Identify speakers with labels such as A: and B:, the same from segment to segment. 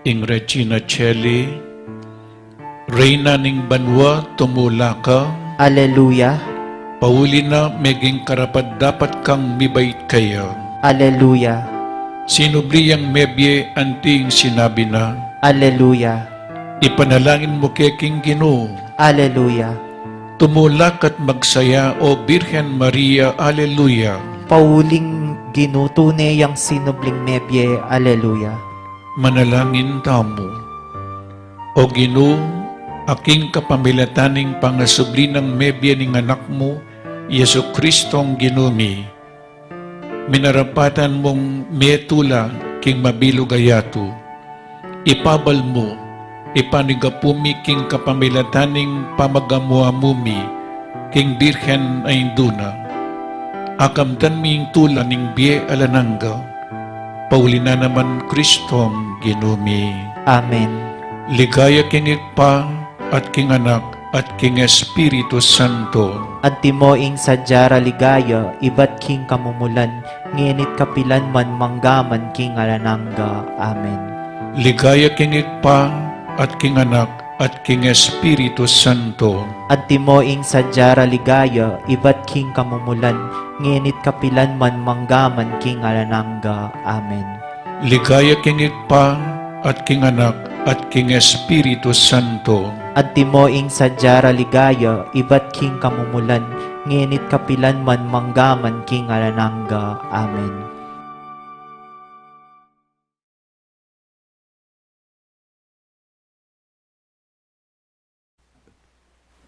A: ing Regina Celli, Reyna ning banwa tumula ka,
B: Alleluia,
A: pauli na meging karapat dapat kang mibait kaya.
B: Alleluia,
A: Sinubliyang mebye anting sinabi na,
B: Alleluia,
A: ipanalangin mo keking Ginoo,
B: Alleluia,
A: tumulak at magsaya o Birhen Maria, Alleluia.
B: pauling ginutune yang sinubling mebye, Alleluia.
A: Manalangin tamo. O Ginoo, aking kapamilataning pangasubli ng mebye ning anak mo, Yesu Kristong Ginumi. Minarapatan mong metula king mabilugayato. Ipabal mo, ipanigapumi king kapamilataning pamagamuamumi, king Birhen ay induna. Akamtan ming tula ning biye alananga, pauli na naman Kristong Ginumi.
B: Amen.
A: Ligaya king ikpa at king anak at king Espiritu Santo.
B: At timoing sadyara ligaya, ibat king kamumulan, nginit kapilan man manggaman king alananga. Amen.
A: Ligaya king ikpa at king anak at king Espiritu Santo.
B: At timoing sadyara ligaya, ibat king kamumulan, nginit kapilan man manggaman king alananga. Amen.
A: Ligaya king ikpa at king anak at king Espiritu Santo.
B: At timoing sadyara ligaya, ibat king kamumulan, nginit kapilan man manggaman king alananga. Amen.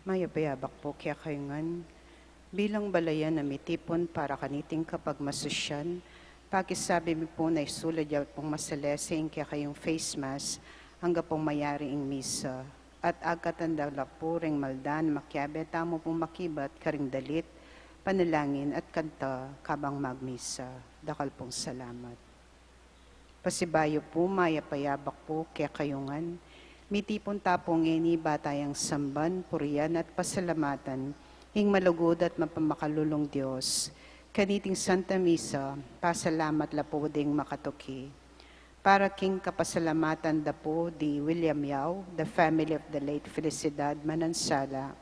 C: Mayapayabak po kaya kayungan, bilang balayan na mitipon para kaniting kapag masusyan, pakisabi mi po na isulad yaw pong masalesing kaya kayong face mask, hangga pong mayari ing misa. At agkatandala po ring maldan, makyabe, tamo pong makibat, karing dalit, panalangin at kanta kabang magmisa. Dakal pong salamat. Pasibayo po, mayapayabak po kaya kayungan, mitipon tapong ngeni batayang samban, puriyan at pasalamatan, hing malugod at mapamakallulong Diyos. Kaniting Santa Misa, pasalamat la po ding makatuki. Para king kapasalamatan da po di William Yao, the family of the late Felicidad Manansala,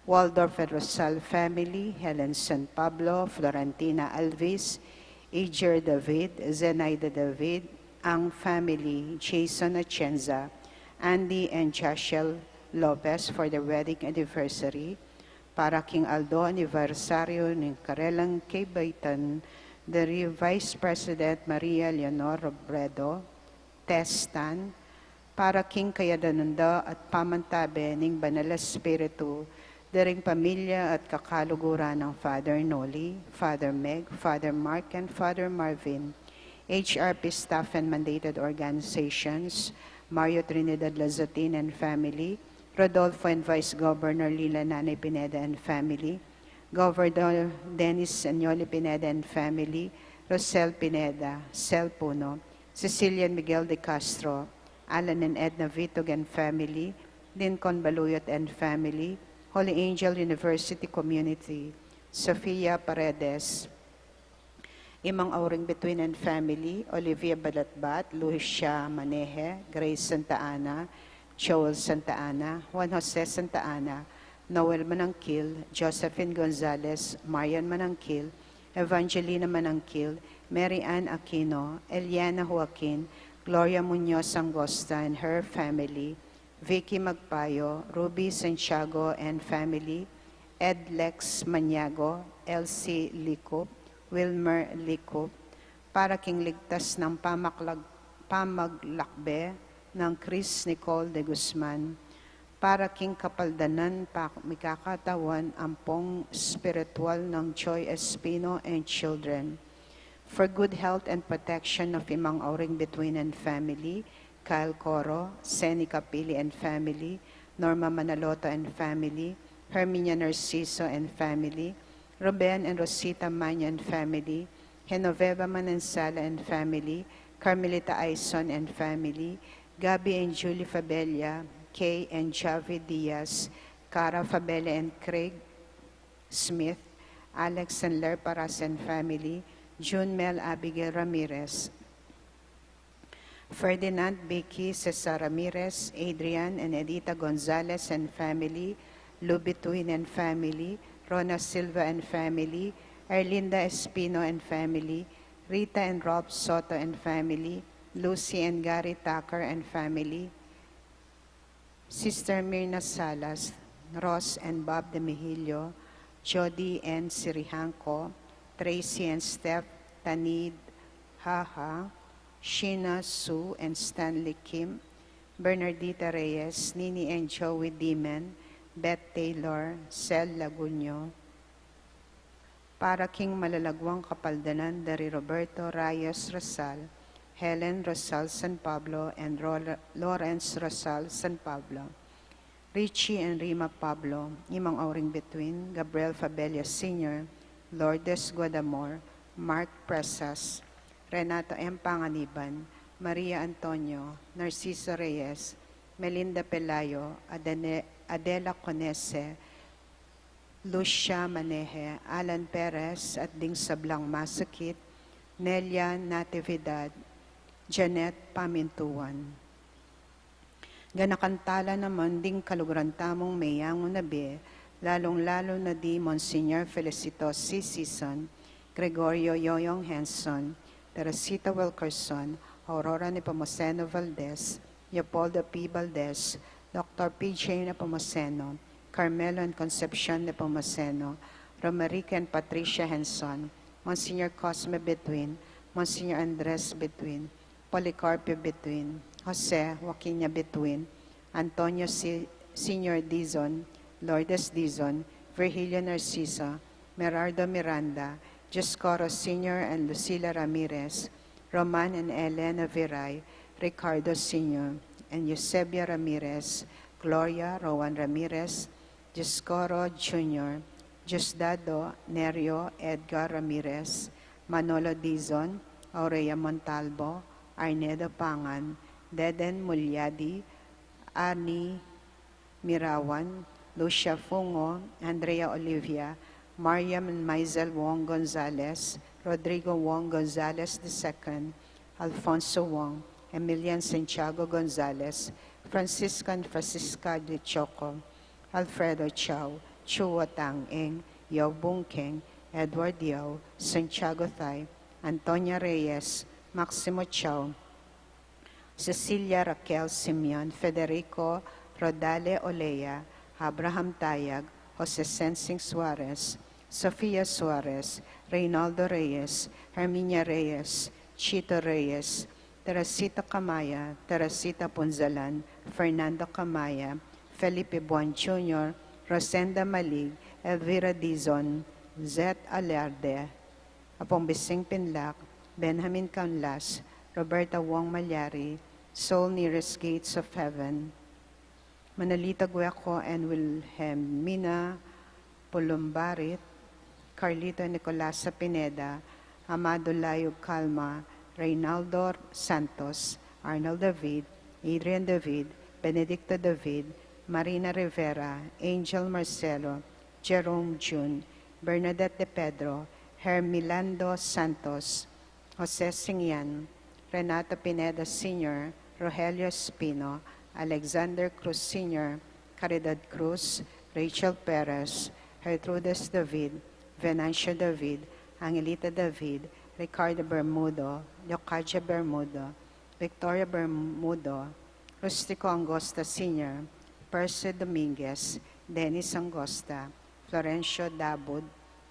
C: Waldorf and Rosal family, Helen San Pablo, Florentina Alvis, Ager David, Zenaida David, ang family, Jason Atienza, Andy and Joshel Lopez for their wedding anniversary, para King Aldo aniversario ng Karelang Kaybaitan, the Vice President Maria Leonor Robredo, Testan, para King Kayadananda at pamantabe ng Banal Espiritu, daring pamilya at kakaluguran ng Father Noli, Father Meg, Father Mark, and Father Marvin, HRP staff and mandated organizations, Mario Trinidad Lazatin and family, Rodolfo and Vice Governor Lila Nanay Pineda and family, Governor Dennis Anyoli Pineda and family, Rosel Pineda, Sel Puno, Cecilian Miguel de Castro, Alan and Edna Vitog and family, Lincoln Baluyot and family, Holy Angel University Community, Sofia Paredes, Imang Auring Between and family, Olivia Balatbat, Lucia Maneje, Grace Santa Ana, Joel Santa Ana, Juan Jose Santa Ana, Noel Manangkil, Josephine Gonzalez, Marian Manangkil, Evangelina Manangkil, Mary Ann Aquino, Eliana Joaquin, Gloria Muñoz Angosta and her family, Vicky Magpayo, Ruby Santiago and family, Ed Lex Maniago, Elsie Lico, Wilmer Lico, para king ligtas ng pamaglakbe ng Chris Nicole de Guzman, para king kapaldanan mikakatawan ampong spiritual ng Joy Espino and children, for good health and protection of Imang Auring Between and family, Kyle Coro, Seni Capili and family, Norma Manaloto and family, Herminia Narciso and family, Ruben and Rosita Manya and family, Genoveva Manansala and family, Carmelita Aison and family, Gabi and Julie Fabella, Kay and Javi Diaz, Cara Fabella and Craig Smith, Alex and Ler Paras and family, June Mel Abigail Ramirez. Ferdinand Vicky Cesar Ramirez, Adrian and Edita Gonzalez and family, Lou Bituin and family, Rona Silva and family, Erlinda Espino and family, Rita and Rob Soto and family, Lucy and Gary Tucker and family, Sister Mirna Salas, Ross and Bob De Mejillo, Jody and Sirihanco, Tracy and Steph Tanid Haha, Sheena Sue and Stanley Kim, Bernardita Reyes, Nini and Joey Dimen, Beth Taylor, Cel Lagunyo, para King Malalagwang Kapaldanan dari Roberto Reyes Rasal, Helen Rosal San Pablo, and Lawrence Rosal San Pablo. Richie and Rima Pablo, Imang Auring Between, Gabriel Fabella Sr., Lourdes Guadamor, Mark Presas, Renato M. Panganiban, Maria Antonio, Narciso Reyes, Melinda Pelayo, Adela Conese, Lucia Maneje, Alan Perez at Ding Sablang Masakit, Nelia Natividad, Janet Pamintuan. Ganakantala naman ding kaluguran tamong mayang nabi, lalong-lalo na di Monsignor Felicito C. Sison, Gregorio Yoyong Henson, Teresita Wilkerson, Aurora Nepomuceno Valdez, Leopoldo P. Valdez, Dr. P.J. Nepomuceno, Carmelo and Concepcion Nepomuceno, Romerica and Patricia Henson, Monsignor Cosme Between, Monsignor Andres Between, Policarpio Between, Jose Joaquina Between, Antonio Senior Dizon, Lourdes Dizon, Virgilio Narciso, Merardo Miranda, Joscoro Sr. and Lucila Ramirez, Roman and Elena Viray, Ricardo Sr., and Eusebio Ramirez, Gloria Rowan Ramirez, Joscoro Jr., Diosdado Nerio Edgar Ramirez, Manolo Dizon, Aurea Montalvo, Arnedo Pangan, Deden Mulyadi, Ani Mirawan, Lucia Fungo, Andrea Olivia, Mariam and Maisel Wong Gonzalez, Rodrigo Wong Gonzalez II, Alfonso Wong, Emilian Santiago Gonzalez, Francisco and Francisca de Choco, Alfredo Chow, Chua Tang Eng, Yao Bungkeng, Edward Yao, Santiago Thay, Antonia Reyes, Maximo Chow, Cecilia Raquel Simeon, Federico Rodale Olea, Abraham Tayag, Jose Sensing Suarez, Sofia Suarez, Reynaldo Reyes, Herminia Reyes, Chito Reyes, Teresita Camaya, Teresita Punzalan, Fernando Camaya, Felipe Buan Jr., Rosenda Malig, Elvira Dizon, Zet Alarda, Apong Bising Pinlac, Benjamin Canlas, Roberta Wong Malyari, Soul Nearest Gates of Heaven, Manalita Gueco and Wilhelmina Pulumbarit, Carlito Nicolasa Pineda, Amado Layog Calma, Reynaldo Santos, Arnold David, Adrian David, Benedicto David, Marina Rivera, Angel Marcelo, Jerome June, Bernadette De Pedro, Hermilando Santos, Jose Singyan, Renato Pineda Sr., Rogelio Espino, Alexander Cruz Sr., Caridad Cruz, Rachel Perez, Gertrudes David, Venancio David, Angelita David, Ricardo Bermudo, Leocadia Bermudo, Victoria Bermudo, Rustico Angosta Sr., Percy Dominguez, Dennis Angosta, Florencio Dabud,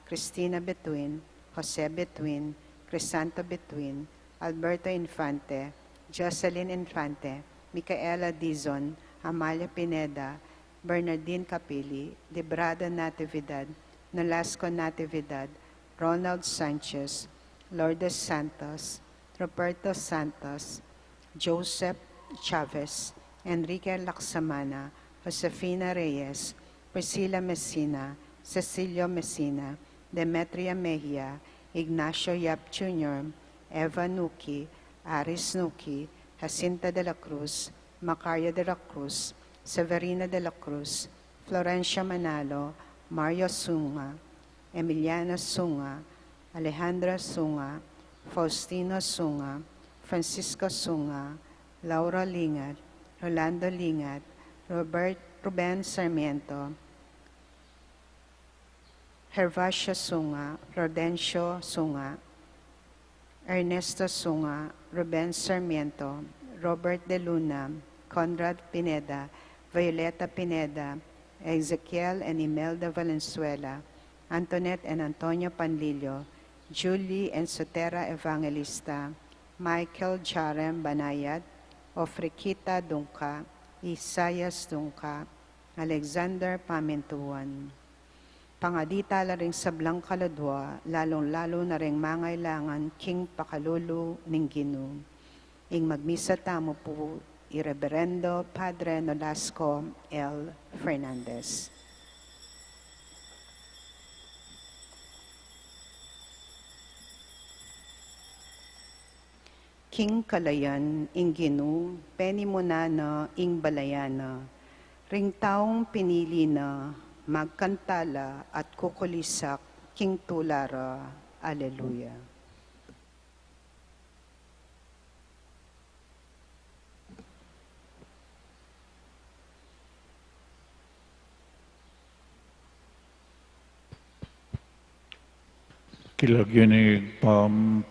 C: Cristina Between, Jose Between, Crisanto Between, Alberto Infante, Jocelyn Infante, Micaela Dizon, Amalia Pineda, Bernardine Capili, Debrada Natividad, Nolasco Natividad, Ronald Sanchez, Lourdes Santos, Roberto Santos, Joseph Chavez, Enrique Laksamana, Josefina Reyes, Priscilla Messina, Cecilio Messina, Demetria Mejia, Ignacio Yap Jr., Eva Nuki, Aris Nuki, Jacinta de la Cruz, Macario de la Cruz, Severina de la Cruz, Florencia Manalo, Mario Sunga, Emiliana Sunga, Alejandra Sunga, Faustino Sunga, Francisco Sunga, Laura Lingat, Rolando Lingat, Ruben Sarmiento, Hervacia Sunga, Rodencio Sunga, Ernesto Sunga, Ruben Sarmiento, Robert De Luna, Conrad Pineda, Violeta Pineda, Ezequiel and Imelda Valenzuela, Antoinette and Antonio Panlilio, Julie and Sotera Evangelista, Michael Jarem Banayad, Ofriquita Dungka, Isayas Dungka, Alexander Pamintuan. Pangadita la ring sablang kaladwa, lalong-lalo na ring mangailangan king pakalulu ning Ginoo. Ing magmisa tamo po, Ireverendo Padre Nolasco L. Fernandez. King Kalayan, ing Ginoo, peni mo na ing balayana, ring taong pinili na, magkantala at kukulisak, king tulara. Alleluia.
A: Kilagyan ni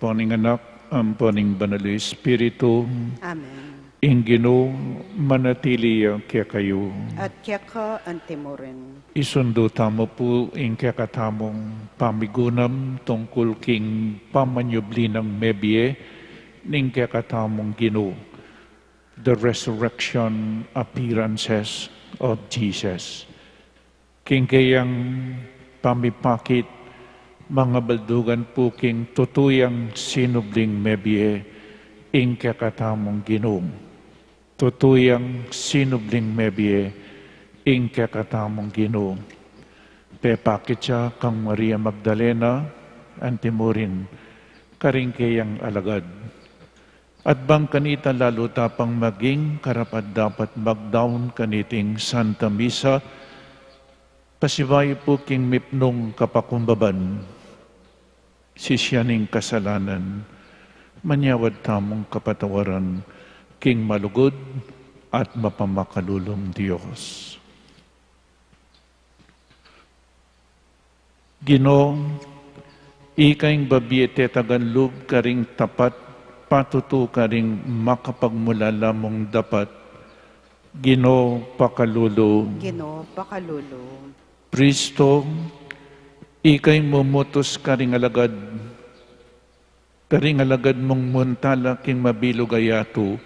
A: paning anak, ang paning banal Espiritu,
C: Amen.
A: Ginoo manatili kaya kayo.
C: At kaya ka antimurin.
A: Isundo tamo po ing kakatamong pamigunam tungkol king pamanyubli ng mebye ning kakatamong Ginoo. The resurrection appearances of Jesus. King kayang pamipakit mga baldugan po king tutuyang sinubling mebye ing kakatamong Ginoo. Tutuyang sinubling mebye ing kakatamong Ginoo. Pepakit siya kang Maria Magdalena, antimurin, karing kayang alagad. At bang kanita lalo tapang maging karapat dapat magdaon kaniting Santa Misa, pasibay po king mipnong kapakumbaban, sisyaning kasalanan, manyawad tamong kapatawaran, king malugod at mapamakalulong Diyos. Ginoo, ikaing babiyete taganlub karing tapat, patuto karing makapagmulala mong dapat. Ginoo pakalulo.
C: Ginoo pakalulo.
A: Kristo, ikay mumutos karing alagad mong muntala king mabilog ayato,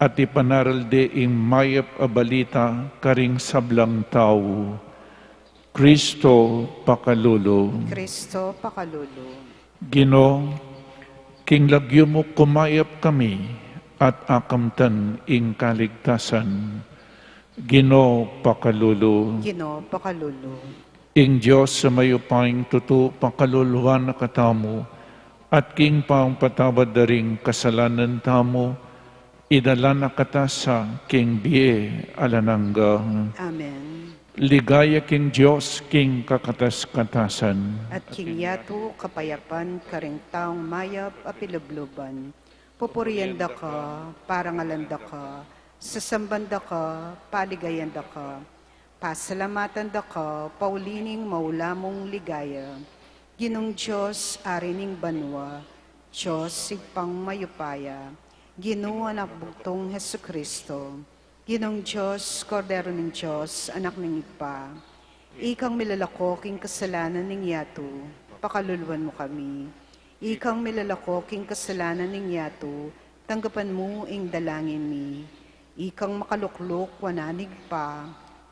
A: at ipanaral de ing mayap a balita karing sablang tao. Kristo pakalulo.
C: Kristo pakalulo.
A: Ginoo, king lagyo mo kumayap kami at akamtan ing kaligtasan. Ginoo pakalulo.
C: Ginoo pakalulo.
A: Ing Diyos sa mayupayng tuto pakaluluhan na katamo, at king paong patawad daring kasalanan tamo, idala na kata sa king biye alanangga.
C: Amen.
A: Ligaya king Diyos, king kakatas-katasan.
C: At king yato kapayapan karing taong mayap apilubluban. Pupurianda ka, parangalanda ka, sasambanda ka, paligayanda ka, pasalamatan da ka, paulining maulamong ligaya. Ginong Diyos, arining banwa, Diyos, sigpang mayupaya, Ginoo anak bugtong Hesu Kristo, Ginong Diyos, Kordero ng Diyos, anak ng Ipa, ikang milalakoking kasalanan ng yato, pakaluluan mo kami. Ikang milalakoking kasalanan ng yato, tanggapan mo ing dalangin mi. Ikang makaluklok, wananig pa,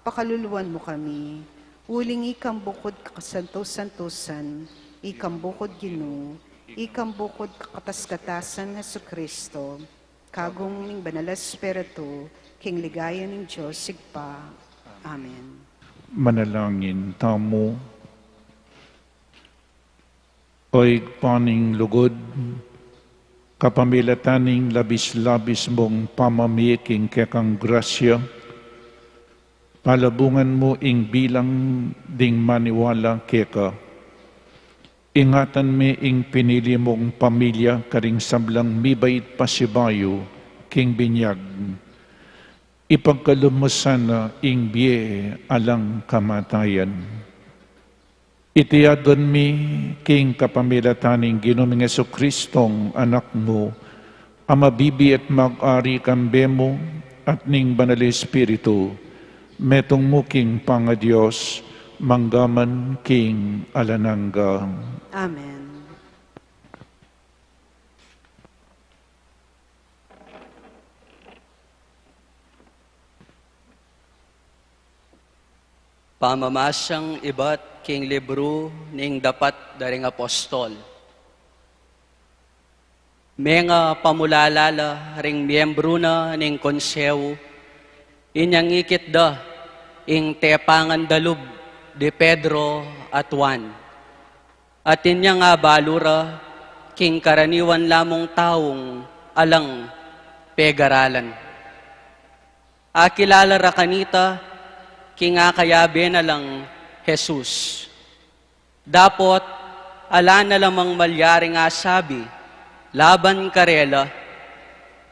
C: pakaluluan mo kami. Uling ikang bukod kakasantos-santosan, ikang bukod Ginoo, ikang bukod kakatas-katasan Hesu Kristo, kagong ning banal Espiritu, king ligaya ng Diyos, sigpa. Amen.
A: Manalangin tamo. Oy paning lugod, kapamilataning labis-labis mong pamamiking kekang grasya, palabungan mo ing bilang ding maniwala keka. Ingatan mi ing pinili mong pamilya karing sablang mibait pasibayo, king binyag. Ipagkalumusan na ing biye alang kamatayan. Itiadon mi king kapamilataning Ginoong Jesucristong anak mo, amabibi at mag-ari kambemo at ning banal Espiritu, metong muking Pangadios, manggaman king alanangga.
C: Amen.
D: Pamamasyang iba't king libro ning dapat daring apostol. Mga pamulalala ring miyembro na ning konsew, inyang ikit da ing tepangan dalub de Pedro at Juan. At inyang balura king karaniwan lamong taong alang pegaralan. Akilala ra kanita kinga kayabe na lang Jesus. Dapot, ala na lamang malyari nga sabi, laban karela,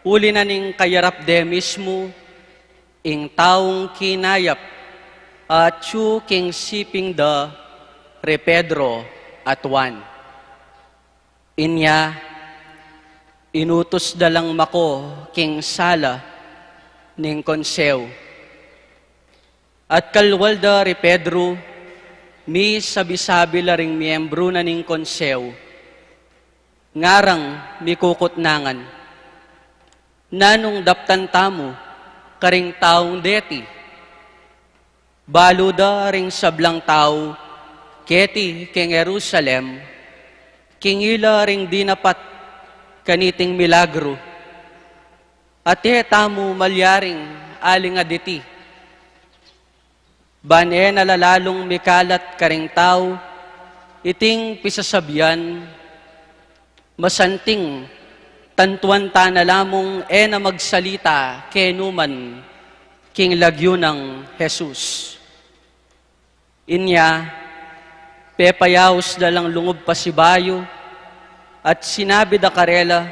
D: uli na ning kayarap de mismo, ing taong kinayap, at yu king siping da, re Pedro at Juan. Inya, inutos dalang mako king sala, ning konsew. At kalwalda ri Pedro, mi sabi-sabi laring miyembro na ning konsew, ngarang mi kukutnangan, nanong daptan tamo, karing taong deti, baluda ring sablang tao, keti king Jerusalem, king ila ring dinapat, kaniting milagro, at tamo malyaring aling aditi, bane nalalalong mikalat karing tao, iting pisasabyan, masanting, tantuan ta na lamong na magsalita kenuman king lagyo ng Jesus. Inya, pepayaos dalang lungob pasibayo, at sinabi da karela,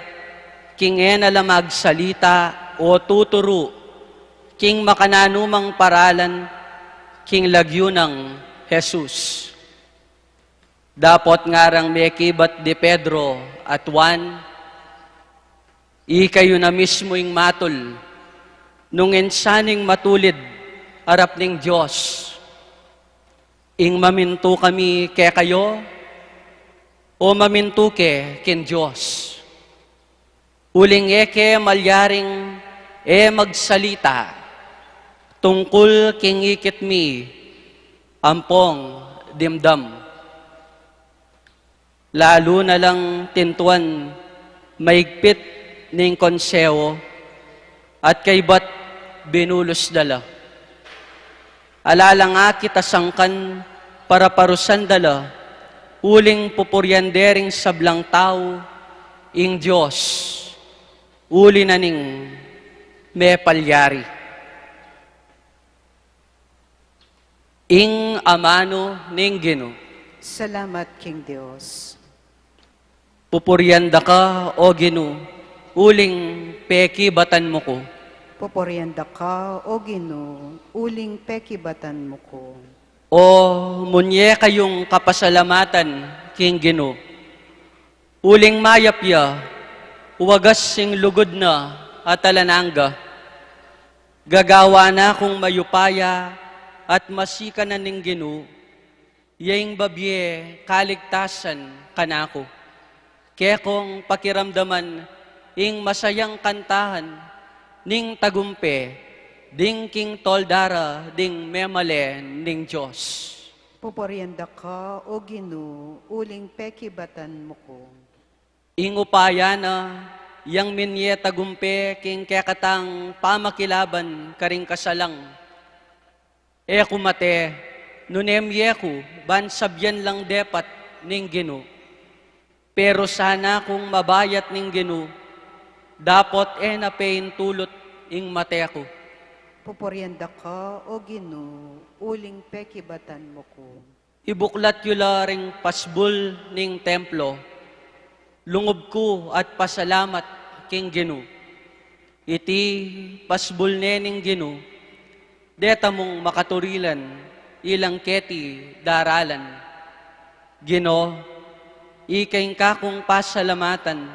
D: king na magsalita o tuturo, king makananumang paralan, king lagyo ng Jesus. Dapot ngarang mekibat de Pedro at Juan, ikayo na mismo ing matol, nung ensaning matulid, arap ning Diyos, ing maminto kami ke kayo, o maminto ke kin Diyos. Uling eke malyaring magsalita, tungkol king ikit mi, ampong dimdam. Lalo na lang tintuan, maigpit ning konsewo, at kay ba't binulos dala. Alala nga kita sangkan, para parusan dala, uling pupuryandering sablang tao, ing Diyos, uli na ning may palyari. Ing amano ning Gino.
C: Salamat, King Diyos.
D: Pupuryanda ka, o Gino, uling peki batan mo ko.
C: Pupuryanda ka, o Gino, uling pekibatan mo ko.
D: O munye kayong kapasalamatan, King Gino. Uling mayapya, uwagas sing lugod na at alananga. Gagawa na kung mayupaya, at masika na ning Gino, yaing babye kaligtasan kanako. Kaya kong pakiramdaman, ing masayang kantahan, ning tagumpe, ding king toldara, ding memale, ning Diyos.
C: Pupuryanda ka, o Gino, uling pekibatan mo ko.
D: Ing upaya na, yang minye tagumpe, king kekatang pamakilaban, karing kasalang, kumate, nunemye ban sabyan lang depat ning Gino. Pero sana kung mabayat ning Gino, dapot napain tulot ing mate ko.
C: Pupuryanda ka, o Gino, uling pekibatan mo ko.
D: Ibuklat yula ring pasbul ning templo, lungob ko at pasalamat king Gino. Iti pasbul nening Gino, deta mong makaturilan, ilang keti daralan. Gino, ikain kakong pasalamatan,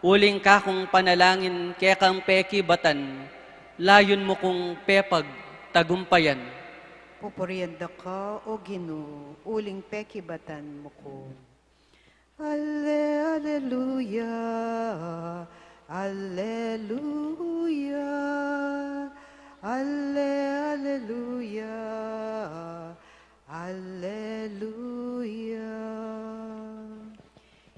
D: uling kakong panalangin kekang peki batan, layon mo kong pepag tagumpayan.
C: Pupurianda ka, O Ginoo, uling pekibatan mo ko. Alleluia, Alleluia, Alleluia, Alleluia.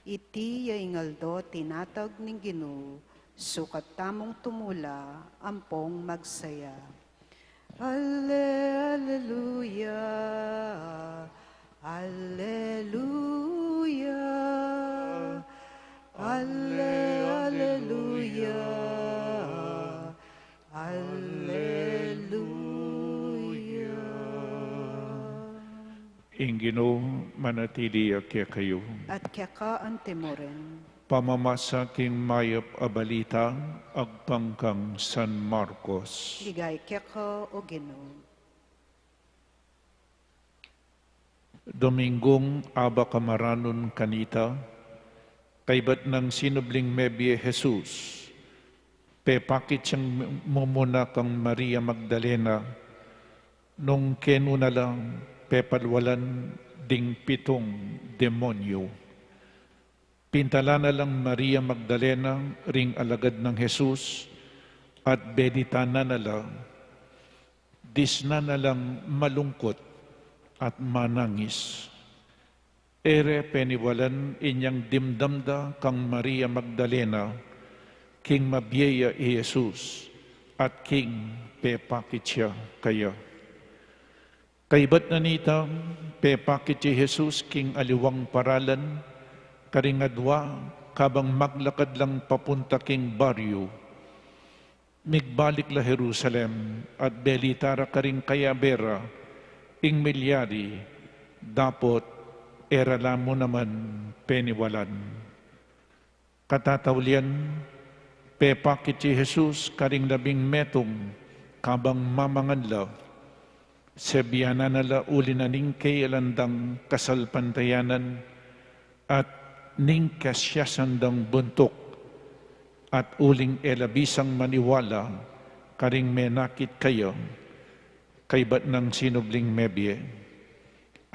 C: Iti yaingaldo tinatag ning Ginoo, sukat tamong tumula, ampong magsaya. Alleluia, Alleluia, Alleluia, Alleluia.
A: Ingino manatili kaya kayo.
C: At kaya ka ang timoren,
A: Pamamasa king mayap abalita agpangkang San Marcos.
C: ligay kaya ka, O Ginoo.
A: Domingong aba kamaranon kanita, kaybat ng sinubling mebye Jesus, pepakit siyang mumuna kang Maria Magdalena, nung kenu na lang pepalwalan ding 7 demonyo. Pintala na lang Maria Magdalena, ring alagad ng Jesus, at beditana na lang, disna na lang malungkot at manangis. Ere peniwalan inyang dimdamda kang Maria Magdalena, king mabiyaya i Jesus, at king pepakit siya kaya. Kaibat na nita, pepakit si Jesus, king aliwang paralan, karingadwa, kabang maglakad lang papunta king baryo, migbalik la Jerusalem, at belitara karing kayabera, ing milyari, dapot, erala mo naman peniwalan. Katatawlian, pepakit si Jesus, karing labing metong, kabang mamanganla, sebiyana nala uli na ning kailandang kasalpantayanan, at ning kasyasandang buntok, at uling elabisang maniwala, karing menakit kayo, kaybat ng sinubling mebye.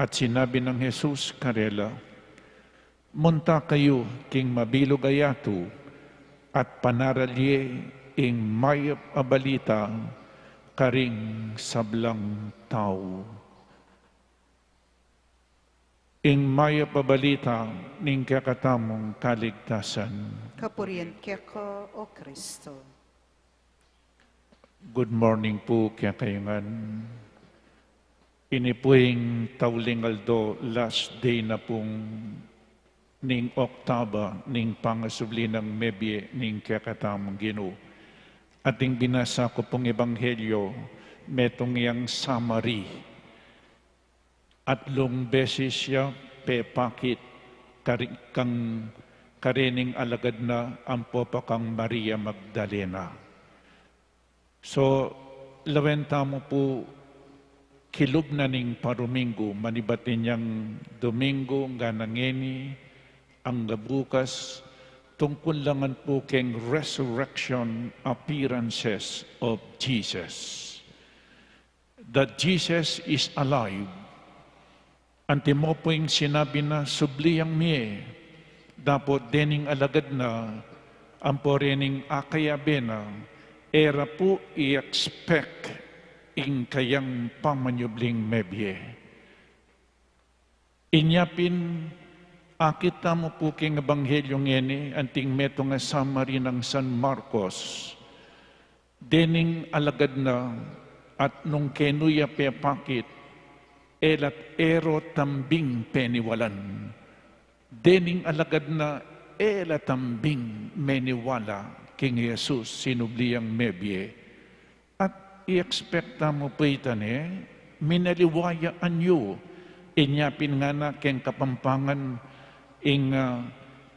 A: At sinabi ng Jesus karela, munta kayo king mabilog ayato, at panaralye ing mayap abalita, karing sablang tao. Ing maya pabalita ning kakatamong kaligtasan.
C: Kapurian kaya ka, O Kristo.
A: Good morning po kaya kayungan. Ini po'ing tawlingaldo last day na pong ning oktaba ning pangasubli ng mebye ning kakatamong Ginoo. Ating binasa ko pong ebanghelyo metong yang summary. At long beses siya pepakit kang karining alagad na ampo pa kang Maria Magdalena. So, lawenta mo po kilub na ning parumingo, manibatin niyang Domingo, nga nangeni, ang gabukas, tungkol langan po keng resurrection appearances of Jesus. That Jesus is alive. Antimo po yung sinabi na subliyang miye, dapat dening alagad na, ang po rening akayabena, era po i-expect in kayang pamanyubling mebye. Inyapin, akita mo po king ebanghelyong ene, anting meto nga summary ng San Marcos, dening alagad na, at nung kenuya pepakit, elat ero tambing peniwalan. Dening alagad na ela tambing meniwala king Jesus sinubliyang mebye. At i-expecta mo po itane, minaliwaya anyo, inyapin nga na ken kapampangan ing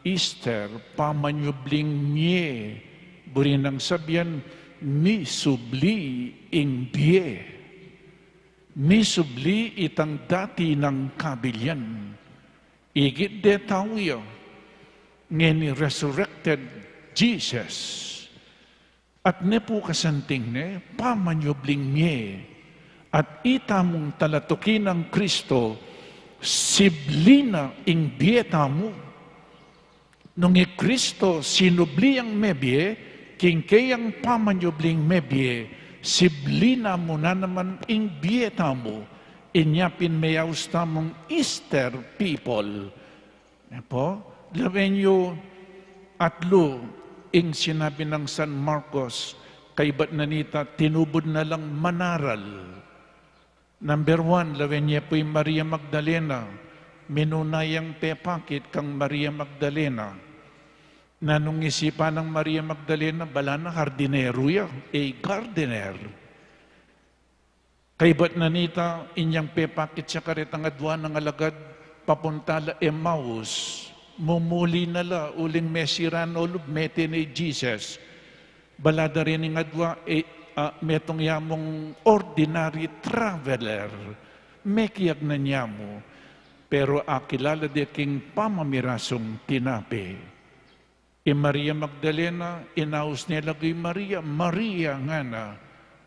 A: Easter, pamanyubling nye, buri nang sabyan, mi subli ing bie. Mi subli itang dati ng kabilyan. Igit de tawyo, ngeni resurrected Jesus. At ne po kasanting ne, pamanyobling mie. At itamong talatukin ng Kristo, siblina ing bieta mo. Nung Kristo sinubli ang mebie, kingkayang pamanyobling mebie, siblina mo na naman ing bieta mo, inyapin mayaws tamong Easter people. Po, lawenyo atlo, ing sinabi ng San Marcos, kay ba't nanita, tinubod na lang manaral. Number 1, lawenya po'y Maria Magdalena, minunayang pepakit kang Maria Magdalena. Na nung isipan ng Maria Magdalena, bala na hardinero ya, gardener. Kay ba't nanita, inyang pepakit siya karitang adwa ng alagad, papuntala Emmaus, mumuli na la, uling mesiran olub, mete ni Jesus. Balada rin ng adwa, metong yamong ordinary traveler, mekiyag na niya mo, pero akilala di king pamamirasong tinapi. Maria Magdalena, inaus niya lagi Maria, Maria nga na,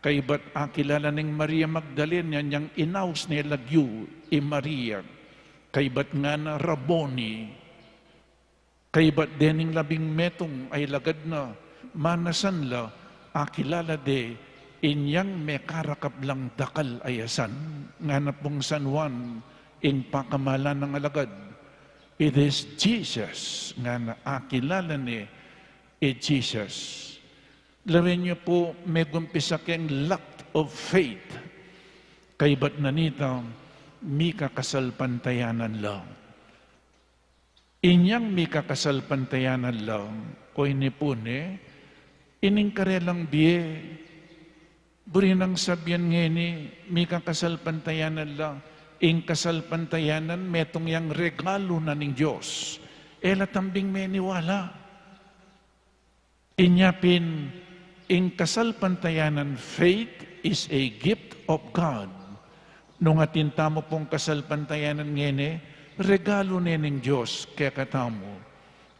A: kay ba't akilala ng Maria Magdalena, niyang inaus niya lagyu, Maria, kay ba't nga na Rabboni, kay ba't dening labing metong ay lagad na, manasan la, akilala de, inyang may karakap lang dakal ayasan, nga na pong San Juan, ing pakamala ng alagad. It is Jesus nga na akilala ni Jesus. Lawin niyo po, may gumpisa keng lack of faith. Kay ba't nanita, mi kakasalpantayanan lang. Inyang mi kakasalpantayanan lang, o inipune, ining karelang biye, buri nang sabyan ngeni, mi kakasalpantayanan lang, ing kasalpantayanan, metong yang regalo na ning Diyos. Ela tambing meniwala. Inyapin, ing kasalpantayanan, faith is a gift of God. Nung atinta mo pong kasalpantayanan ngene, regalo na ning Diyos, kaya katamo.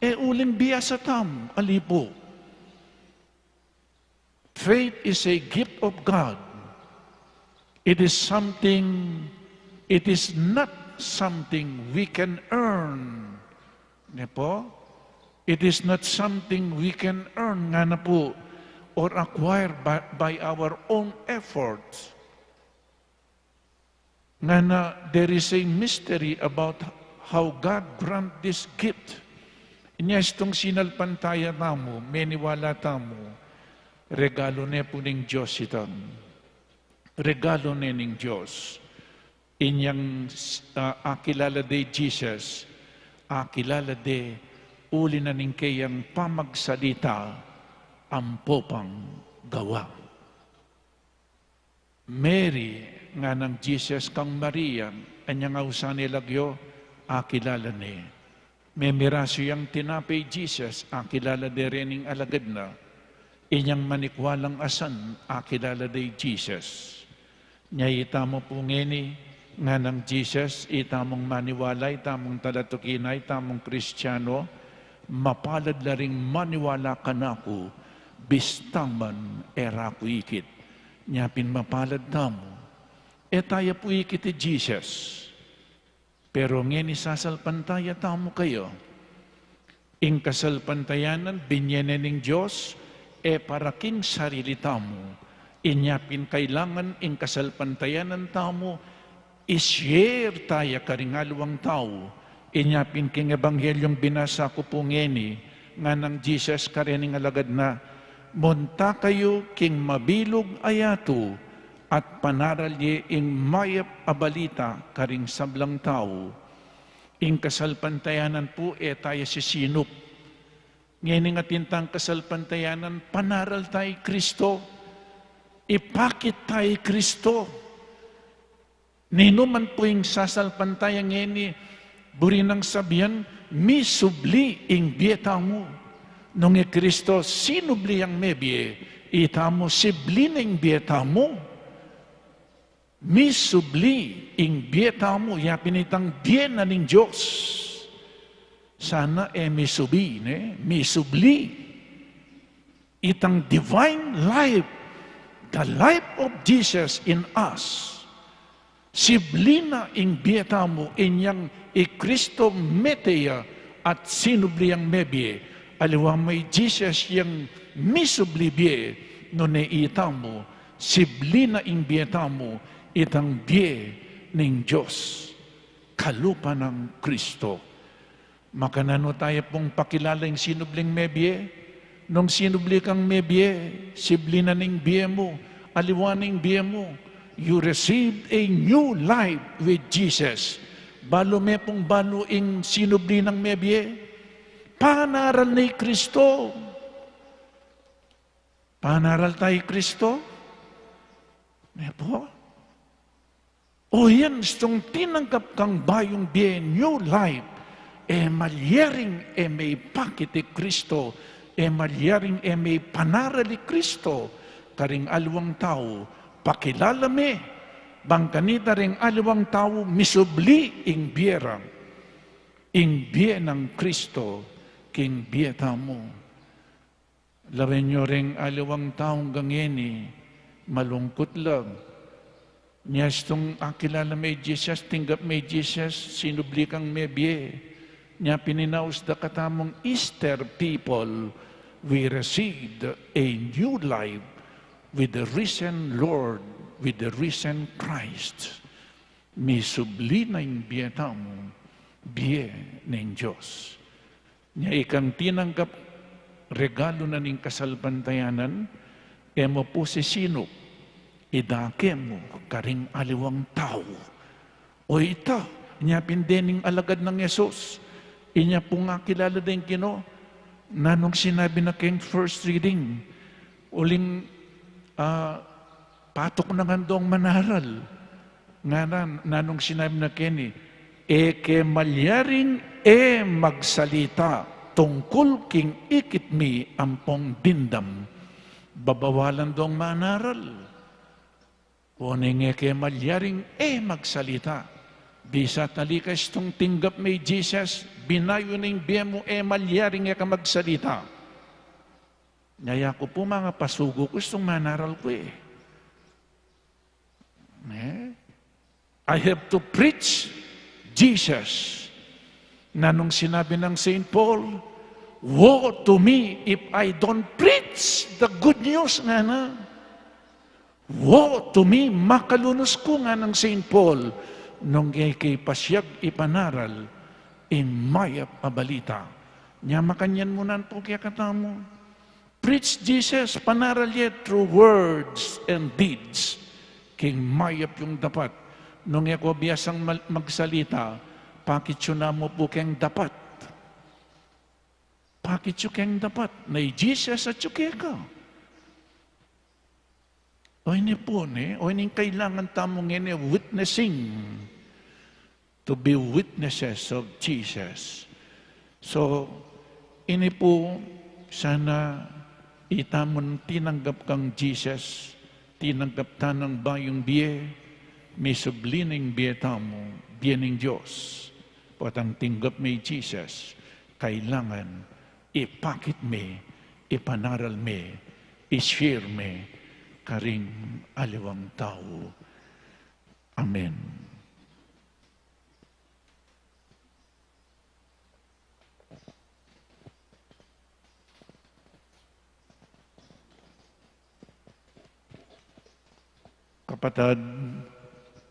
A: Uling biyasa tam, alipo. Faith is a gift of God. It is not something we can earn. Ne po? It is not something we can earn nga na po or acquire by our own efforts. Nga na there is a mystery about how God grant this gift. Inyas itong sinalpantaya tamo, meniwala tamo, regalo ne po ning Diyos itang. Regalo ne ning Diyos. Inyang akilala de Jesus, akilala de uli na ning kayang pamagsalita ang popang gawa. Mary, nga ng Jesus kang Maria, anyang ausan nilagyo, akilala ni. May miraso yung tinapay Jesus, akilala de rening alagad na. Inyang manikwalang asan, akilala de Jesus. Nyayita mo po ngeni, nga ng Jesus, itamong maniwala, itamong talatukinay, itamong Kristiyano, mapalad na ring maniwala ka na ako, bistaman era ko ikit. Nyapin mapalad tamo. Tayo po ikit Jesus. Pero ngayon isasalpantaya tamo kayo. Ing kasalpantayanan, binyenen ng Diyos, para king sarili tamo. Inyapin kailangan ing kasalpantayanan tamo, i-share tayo karingalawang tao. Inyapin king ebanghelyong binasa ko po ngeni, nga ng Jesus karening alagad na, munta kayo king mabilog ayato, at panaralye ing mayap abalita karing sablang tao. Ing kasalpantayanan po tayo sisinop. Ngayon nga tintang kasalpantayanan, panaral tayo Kristo. Ipakit tayo Kristo. Nino man po yung sasalpantayan ngeni, buri nang sabihan, mi subli ing bieta mo. Nung Kristo, sinubli ang mebie, itamo siblining bietamo. Misubli ing bietamo, yapinitang biena ning Diyos. Sana misubi, misubli. Itang divine life, the life of Jesus in us. Siblina ing bietamo, inyang Kristo meteya at sinubli ang mebie. Aliwa may Jesus yang misublibie no ne itamo, siblina ing bietamo, itang bie ning Diyos. Kalupa ng Kristo. Makanano tayo pong pakilala yung sinubling mebie? Nung sinubli kang mebie, siblina ning bie mo, aliwa ning bie mo, you received a new life with Jesus. Balo me pong balo ing sinubli ng mebie, panaral ni Kristo. Panaral tayo Kristo? Po? O yan, stong tinanggap kang bayong bie, new life, malyaring may pakiti Kristo, malyaring may panarali Kristo, karing alwang tao, pakilala me, bangkanita ring alwang tao, misubli ing biyerang, ing biye ng Kristo, king biyeta mo. Lawen nyo ring alawang taong gangeni, malungkot lang. Niyas tong akilala may Jesus, tinggap may Jesus, sinubli kang may biye. Niya pininaus da katamong Easter people, we received a new life with the risen Lord, with the risen Christ. May subli na yung biyeta mo, biye ng Diyos. Niya ikang tinanggap regalo na ning kasalbantayanan, mo po si sino, idake mo, karing aliwang tao. O ita, niya pindening alagad ng Yesus, inya po nga kilala din kino, na nung sinabi na kayong first reading, uling patok na ngandong manaral, nga na nung sinabi na kini, ke malyaring magsalita tungkol king ikit mi ampong dindam, babawalan dong manaral. Kuning ke malyaring magsalita. Bisa talikas tong tinggap may Jesus, binayo ning biyemo malyaring ka magsalita. Ngaya ko po mga pasugo ko itong manaral ko I have to preach Jesus. Na nung sinabi ng St. Paul, woe to me if I don't preach the good news nga na. Woe to me, makalunos ko nga ng St. Paul, nung kay pasyag ipanaral, mayap abalita. Nya makanyan mo nan po kaya katamo. Preach Jesus, panaral yet through words and deeds. King mayap yung dapat. Nung ako biyasang magsalita, pakityo na mo po kayang dapat. Pakityo kayang dapat. Na Jesus at yuke ka. O ini po o ini kailangan tamong witnessing. To be witnesses of Jesus. So, ini po sana itamon tinanggap kang Jesus, tinanggap tanang bayong biye, may sublining biye tamo, biye ng Diyos. Patang tinggap may Jesus, kailangan ipakit me, ipanaral me, ishare me, karing aliwang tao. Amen. Kapatid,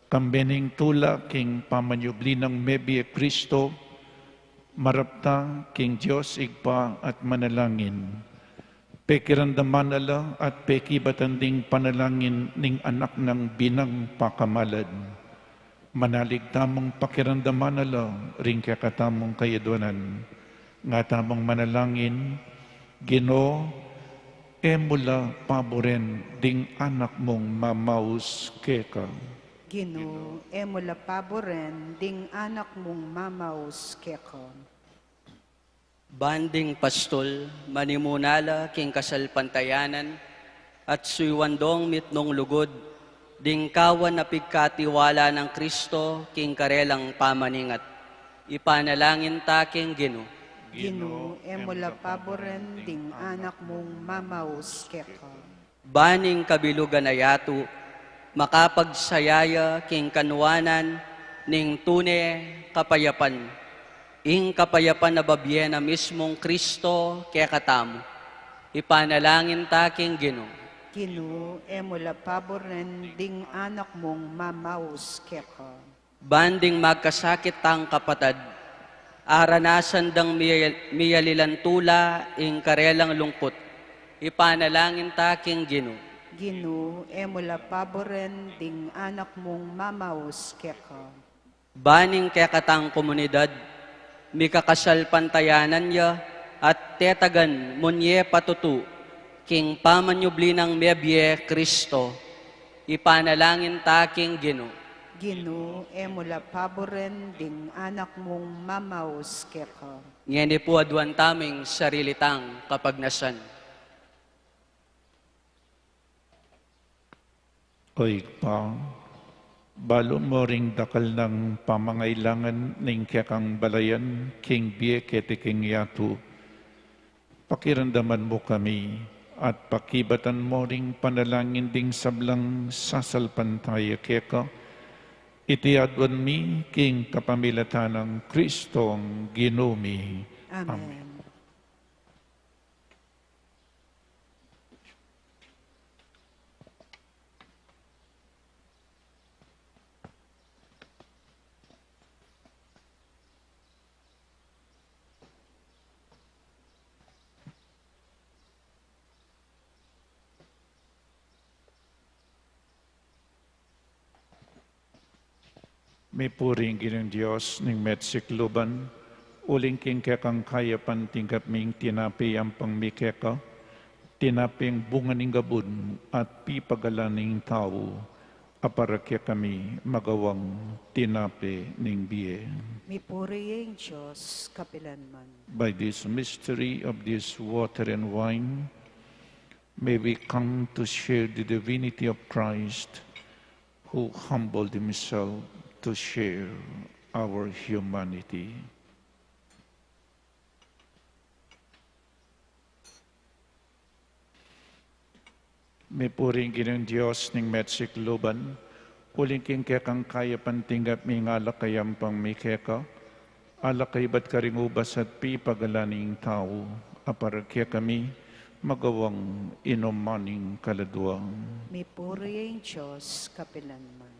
A: kambening tula king pamanyubli ng mebi Kristo, marapta king Diyos igpa at manalangin. Pekirandaman ala at pekibatanding panalangin ning anak ng binang pakamalad. Manalig tamong pakirandaman ala ring kakatamong kayaduanan. Nga tamong manalangin, Ginoo, mula paboren ding anak mong mamaus keka.
C: Ginoo, mula paboren ding anak mong mamaus keko.
D: Banding pastol, manimunala, king kasal pantayanan, at suywandong mitnong lugod, ding kawan na pigkatiwala ng Kristo, king karelang pamaningat. Ipanalangin ta king Ginoo.
C: Ginoo, emula paboren ding anak mong mamaus keka.
D: Baning kabilugan ayatu, makapagsayaya king kanwanan, ning tune kapayapan. Ing kapayapan na babye na mismong Kristo kaya katamu. Ipanalangin ta king Ginoo.
C: Ginoo, emula paboren ding anak mong mamaus keka.
D: Banding magkasakit tang kapatad, aranasan dang miyalilantula ing karelang lungkot. Ipanalangin ta king Ginoo.
C: Ginoo, emula paboren ding anak mong mamaus keka.
D: Baning kaya katang komunidad, mikakasal pantayanan niya at tetagan munye patutu, king pamanyubli ng mebye Kristo. Ipanalangin ta king Ginoo.
C: Ginoo, emula paboren ding anak mong mamaus keka.
D: Ngeni po aduan taming sarilitang kapagnasan.
A: Oy pa, balo mo ring dakal ng pamangailangan ng kekang balayan, king biye kete king yatu. Pakiramdaman mo kami at pakibatan mo ring panalangin ding sablang sasalpantaya keka. Itiadwan mi king kapamilatan ng Kristong Ginumi.
C: Amen.
A: May puring ginang Diyos ng metsikluban, uling king kekang kaya pantingkap ming tinapi ang pangmikeka, tinaping bunga ng gabun at pipagalan ng tao, aparakya kami magawang tinapi ng biye.
C: Mi puriyeng Diyos, kapilanman.
A: By this mystery of this water and wine, may we come to share the divinity of Christ, who humbled himself to share our humanity. May puring ginang Diyos ng metsikluban, uling king kekang kaya pantinggap mi ngalakayam pang mi keka, alakay ba't karingubas at pipagalaning tao, aparakya kami, magawang inumaning kaladwang.
C: Mi puriyeng Diyos, kapilanman.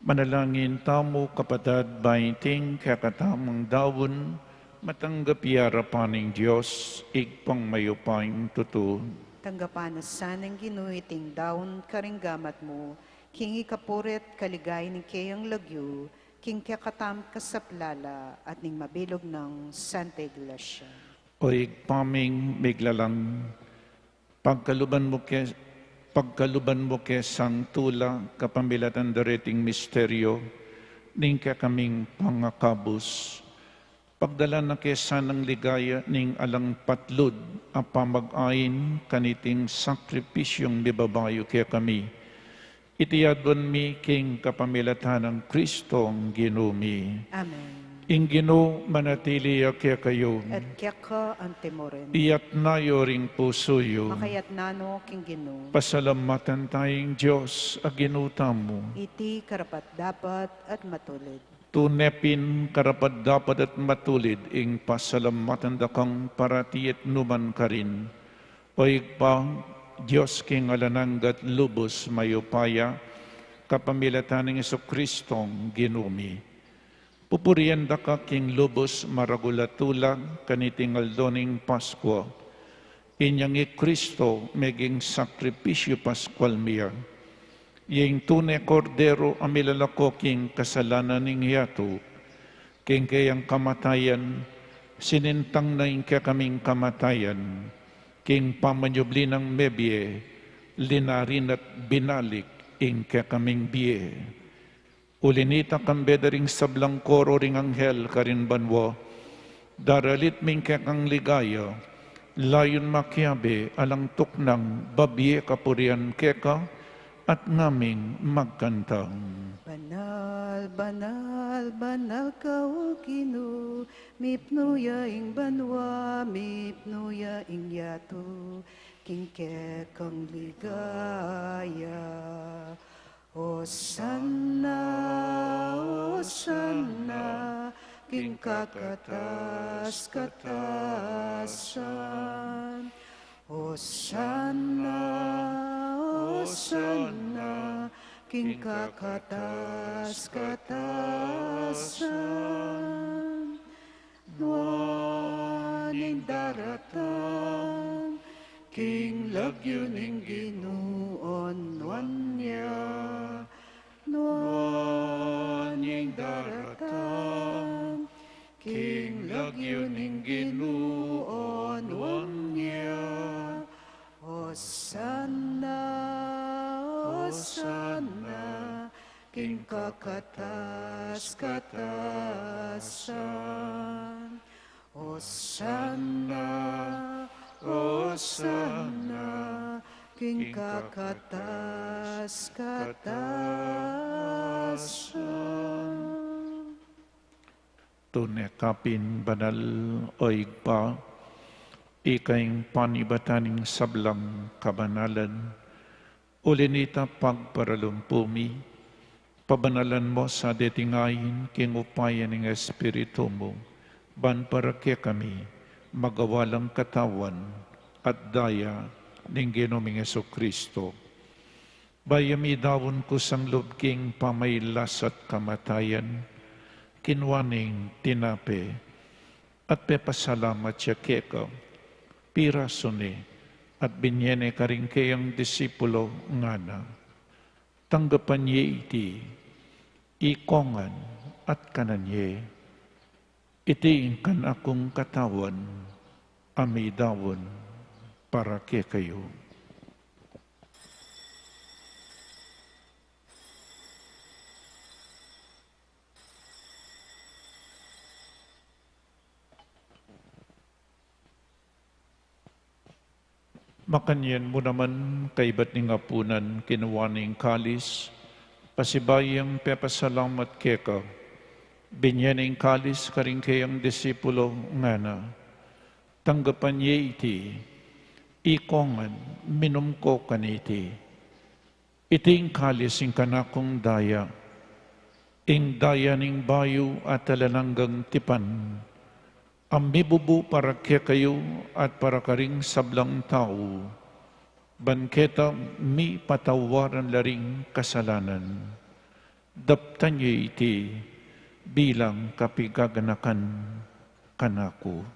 A: Manalangin tamo kapatad baiting kakatamang dawon, matanggap yarapan ng Diyos, igpang mayupang tutu.
C: Tanggapan na sanang ginuiting daon karinggamat mo, king ikapurit kaligay ni kayang lagyo, king kakatam kasaplala at ning mabilog ng Santa Iglesia.
A: O igpaming miglalang, pagkaluban mo ke sang tula, kapamilatan dareting misteryo, ning kaming pangakabos. Pagdala na kesa ng ligaya ning alang patlod, apamag-ain kaniting sakripisyong bibabayo kaya kami. Itiyadwan mi king kapamilatan ng Kristong Ginumi.
C: Amen.
A: Ing Ginoo manatili kaya kayo.
C: At kaya ka ang temoren.
A: Iyat na yoring pusoyo.
C: Makayat nano king Ginoo.
A: Pasalamatan tayong Diyos, aginuta mo.
C: Iti karapat dapat at matulid.
A: Tunepin karapat dapat at matulid, ing pasalamatan dakang parati at numan ka rin. Oig pa, Diyos king alananggat lubos mayupaya, kapamilatan ng Isokristong Ginumi. Pupurian da ka king lubos maragulatulang kanitingal doning Pasko. Inyang Kristo meging sakripisyo Pascual miya. Yung tunay kordero amilalako king kasalanan ng hiyato. King kayang kamatayan, sinintang na ing kaming kamatayan. King pamanyubli ng mebye, linarin at binalik ingke kaming biye. Ulinita kambe daring sablang koro ring anghel karin banwo, daralit mingke kang ligaya, layon makiabe alang tuknang babiye kapurian keka, at ngaming magkantang.
C: Banal, banal, banal ka o Ginoo, mipnuya ing banwa, mipnuya ing yato, kingke kang ligaya. Hosanna, Hosanna, king kakatas-katasan. Hosanna, Hosanna, king kakatas-katasan. Nuaning daratan, king lagyon ing Ginuon nuanya. Nuaning daratan, king lagyon ing Ginuon nuanya. Hosanna, Hosanna, king kakatas-katasan. Hosanna, Hosanna, king kakatas-katasan.
A: Tunekapin banal oigpa, ikaing panibataning sablang kabanalan, ulinita pagparalumpumi, pabanalan mo sa detingayin king upayan ng Espiritu mo, ban para kaya kami magawalang katawan at daya ng Ginoming Jesucristo. Bayami dawon ko sang lubking pamaylas at kamatayan, kinwaning tinape, at pepasalamat siya keka, pirasone, at binyene karing kayang disipulo ngana. Tanggapan niya iti, ikongan at kananye, itiin kan akong katawan, amidawon para kay kayo. Makanyan mo naman kaibat ni ngapunan kinuwaning kalis, pasibayang pepasalamat keka, binyaning kalis karing kayang disipulo ngana, tanggapan niya iti, ikongan, minum ko kaniti, iting kalis ing kanakong daya, ing daya ning bayo at talananggang tipan, ang mibubu para kaya kayo at para karing sablang tao, banketa mi patawaran laring kasalanan. Daptan niyo iti bilang kapigaganakan kanako.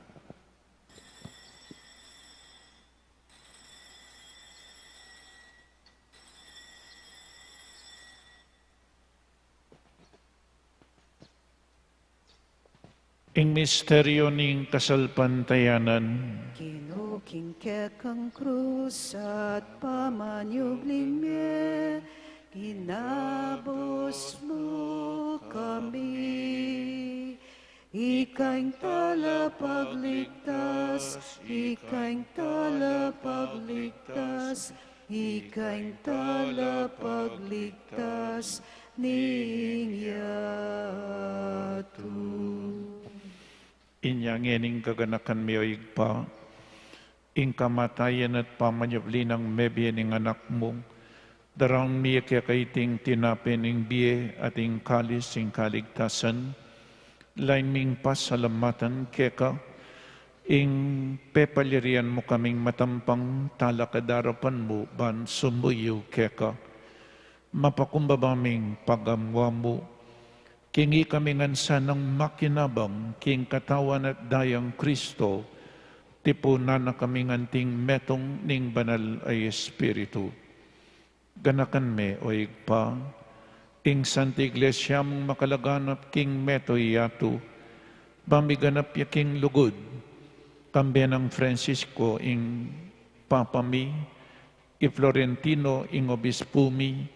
A: Ing misteryo ning kasalpantayanan,
C: Kinukingke kang krus at pamanyugling me, ginabos mo kami. Ikaing talapagligtas, ikaing talapagligtas, ikaing talapagligtas, ning yato.
A: inyang ening kaganakan miyoig pa, ing kamatayan at pamanyabli ng mebye ning anak mo, darang miya kaya kaiting tinapin ing biye at ing kalis ing kaligtasan, lain ming pasalamatan keka, ing pepalirian mo kaming matampang talakadarapan mo, ban sumuyo keka, mapakumbabaming pagamwa mo, kingi kami ngansa ng makinabang king katawan at dayang Kristo, tipunan na kami nganting metong ning banal ay Espiritu. Ganakan me o igpa, ing Santa Iglesia mong makalaganap king meto iyatu, bamiganap ya king lugod, kambe ng Francisco ing Papa mi, i Florentino ing Obispumi,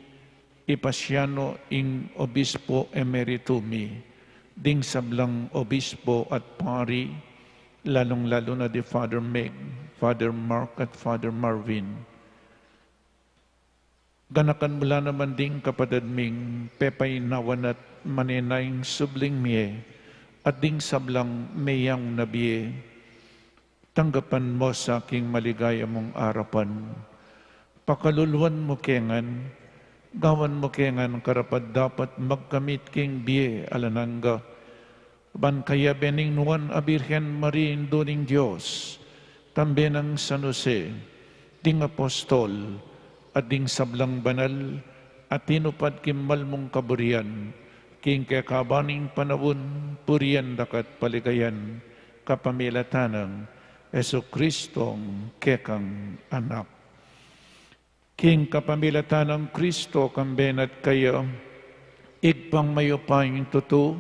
A: ipasiano ing obispo emeritumi, ding sablang obispo at pari, lalong-lalo na di Father Meg, Father Mark at Father Marvin. Ganakan mula naman ding kapatid ming pepay nawan at manenayng subling miye, at ding sablang mayang nabiye. Tanggapan mo sa aking maligaya mong arapan. Pakaluluan mo kengan, gawan mo kengan karapat dapat magkamit king biye alanangga. Ban kaya bening nuan a Birhen Maria Induning Diyos, tambe ng San Jose, ding apostol, at ding sablang banal, at tinupad kimal mong kaburian, king kakabaning panawon, purian dakat paligayan, kapamilatanang, Yesu Kristong kekang anak. King kapamilatanang Kristo kambenat kayo, igpang mayupayang tuto,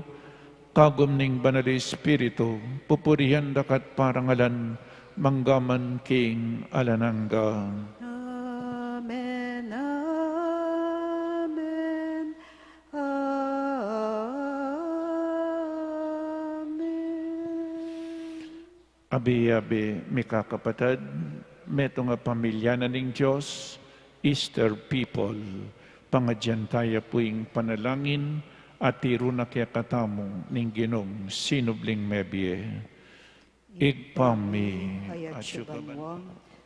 A: kagum ning banal Espiritu, pupurihan dakat parangalan, manggaman king alanangga.
C: Amen, amen, amen.
A: Abi-abi, mika kapatid, meto nga pamilya na ning Diyos, Easter people, pangadyan tayo puing panalangin, at tiro na kaya katamong ning Ginong sinubling mebye. Igpami
C: Ayat
A: at syukaban.
C: syubanwang,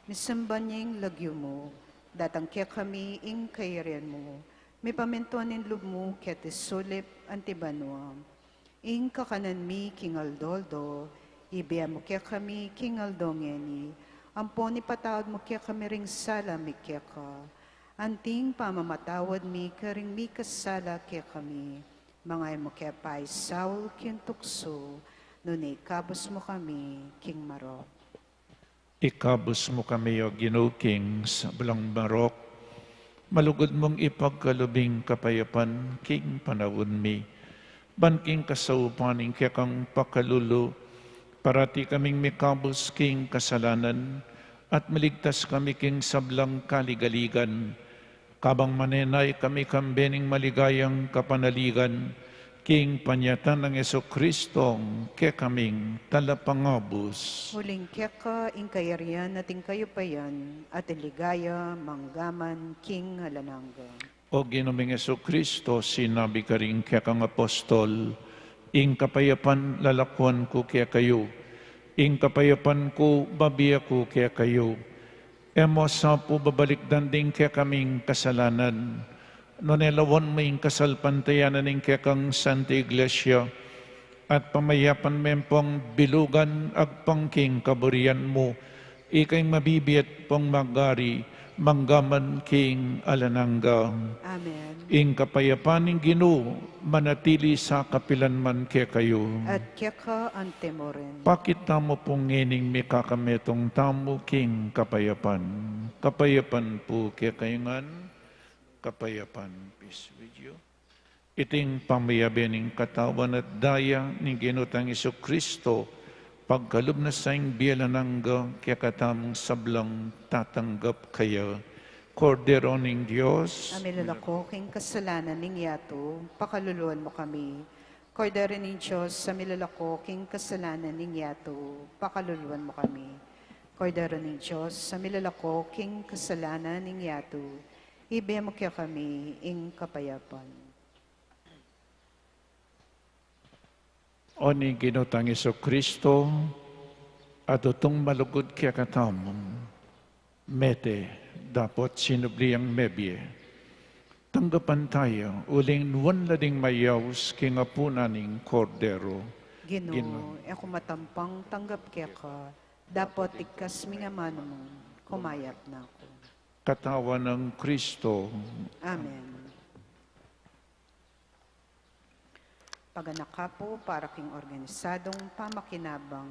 C: misamban niya yung lagyo mo, datang kaya kami ing kayarian mo, may pamintuan in lub mo kaya tisulip antibanwam. Ing kakanan mi kingaldoldo, ibiya mo kaya kami kingaldongeni, ampon ipatawad mo kaya kami ring sala mi kaya ka, anting pamamatawad mi karing mi kasala kaya kami, mga mo kaya pa'y Saul kintukso, nunay kabos mo kami king marok.
A: Ikabos mo kami o Ginoo King sa bulang barok, malugod mong ipagkalubing kapayapan, king panawon mi. Banking kasaupaning kaya kang pakalulu, parati kaming mikabos king kasalanan, at maligtas kami king sablang kaligaligan. Kabang manenay kami kambening maligayang kapanaligan, king panyatan ng Yesu Kristong ke kaming talapangabos.
C: Huling keka, ing kayarian nating kayo pa yan, at iligaya, manggaman, king alanangga.
A: O Ginoong Yesu Kristo, sinabi ka rin kaya kang apostol, ing kapayapan lalakwan ko kaya kayo, ing kapayapan ko babiya ko kaya kayo. Emo sa po babalik danding kaya kaming kasalanan, nonelawan mo ing kasalpantayanan ing kaya kang Santa Iglesia, at pamayapan mempong bilugan agpangking kaburian mo, ikay mabibiyat pong magari, manggaman king alanangga.
C: Amen.
A: Ing kapayapan ng Ginoo, manatili sa kapilanman kaya kayo.
C: At keka antemoren.
A: Pakita mo pong ngining may kakametong tamo king kapayapan. Kapayapan po kaya kayungan, kapayapan, peace with you. Iting pamayabening katawan at daya ng Ginutang Iso Kristo, pagkalub na sa ing biyalanangga, kaya katamong sablang tatanggap kaya. Kordero ng Diyos,
C: Amilalako king kasalanan ning yato, pakaluluan mo kami. Kordero ng Diyos, sa milalako king kasalanan ning yato, pakaluluan mo kami. Kordero ng Diyos, sa milalako king kasalanan ning yato, ibiya mo kaya kami ing kapayapan.
A: o ni Ginutang Iso Kristo, at utong malugod kaya katamong, mete, dapat sinubliyang mebye. Tanggapan tayo, uling nuwan lading mayaws kingapunaning kordero.
C: Ginoo, ako matampang tanggap kaya ka, dapat ikas mga mano mo, kumayat na ako.
A: Katawan ng Kristo,
C: Amen. Paganak po para king organisadong pamakinabang,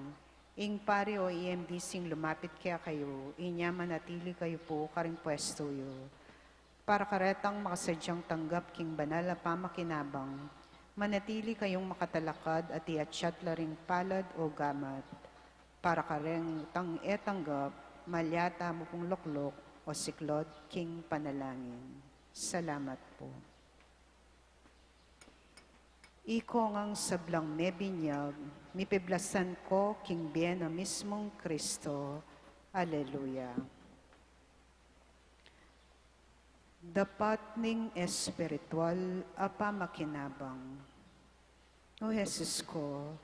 C: ing pari o EMDC lumapit kaya kayo, inya manatili kayo po karing pwesto yo. Para karetang makasadyang tanggap king banal na pamakinabang, manatili kayong makatalakad at iatyat laring palad o gamat. Para kareng tang etanggap, malyata mo pong loklok o siklot king panalangin. Salamat po. Iko ngang sablang mebinyag, mipiblasan ko king bien na mismong Kristo. Aleluya. Dapat ning espiritual apa makinabang. O Jesus ko,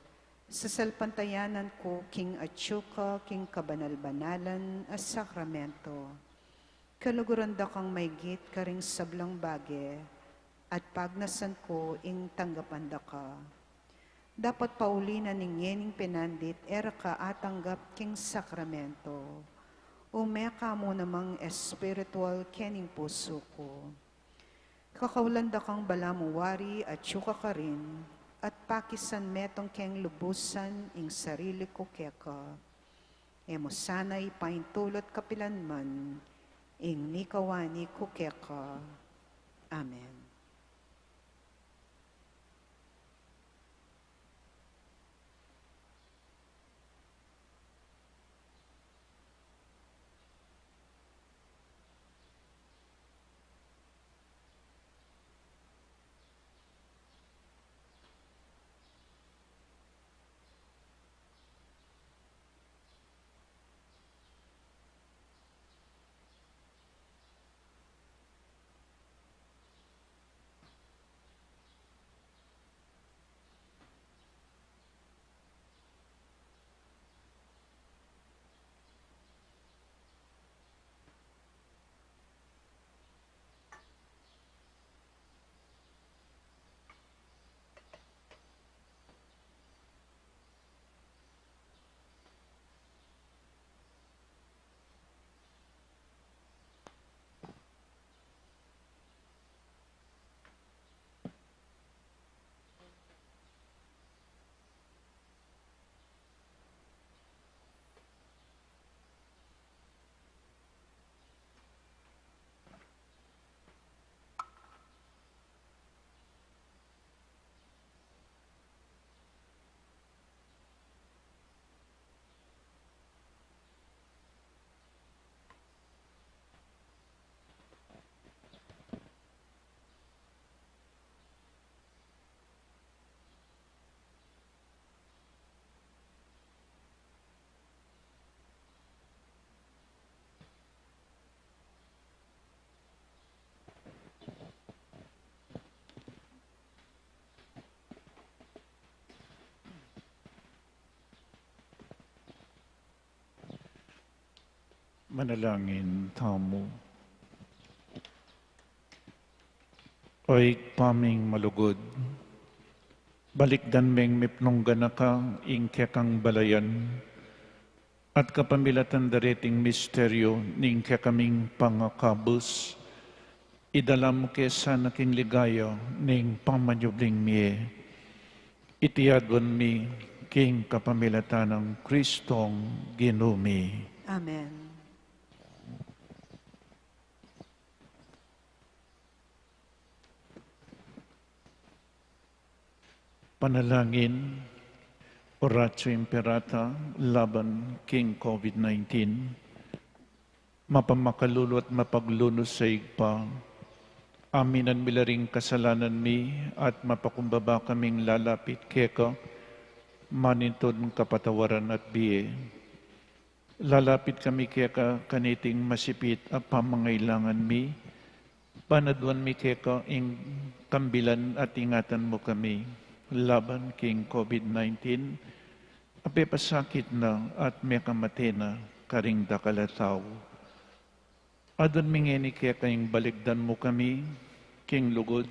C: sa salpantayanan ko king atsyuka king kabanal-banalan as sakramento. Kaluguranda kang maygit karing sablang bage, at pagnasan ko ing tanggapanda ka. Dapat paulinan ning yening pinandit era ka atanggap king sakramento. Umeka mo namang espiritual kening puso ko. Kakaulanda kang balamuwari at syuka ka rin, at pakisan metong keng lubusan ing sarili ko keka. Emo sana'y paintulot kapilanman, ing nikawani ko keka. Amen.
A: Manalangin tamo. Oy paming malugod, balikdan meng mipnonggan na ka ing kekang balayan, at kapamilatan dareting misteryo ning kekaming pangakabus, idalam kesa naking ligaya ning pamanyubling miye, itiyadwan mi king kapamilatan ng Kristong Ginumi.
C: Amen.
A: Panalangin, Oratio Imperata, laban king COVID-19, mapamakalulu at mapaglunos sa igpa, aminan milaring kasalanan mi at mapakumbaba kaming lalapit keka, manintod kapatawaran at biye. Lalapit kami keka kaniting masipit at pamangailangan mi, panadwan mi keka ing kambilan at ingatan mo kami. Laban king COVID-19, ape pasakit na at may kamate na karing dakalataw. Adon mingeni kaya kayong baligdan mo kami, king lugod,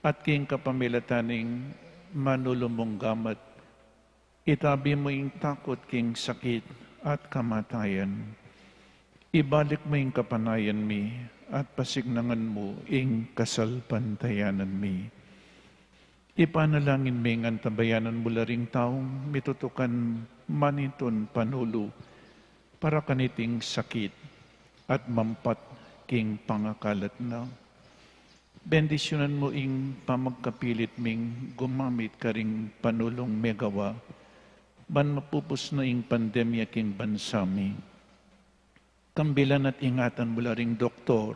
A: at king kapamilataning manulumong gamat. Itabi mo yung takot king sakit at kamatayan. Ibalik mo yung kapanayan mi at pasignangan mo ing kasalpantayanan mi. Ipanalangin ming ang tabayanan mula ring taong mitutukan maniton panulo para kaniting sakit at mampat king pangakalat na. Bendisyonan mo ing pamagkapilit ming gumamit ka ring panulong megawa ban mapupos na ing pandemya king bansami. Kambilan at ingatan mula ring doktor,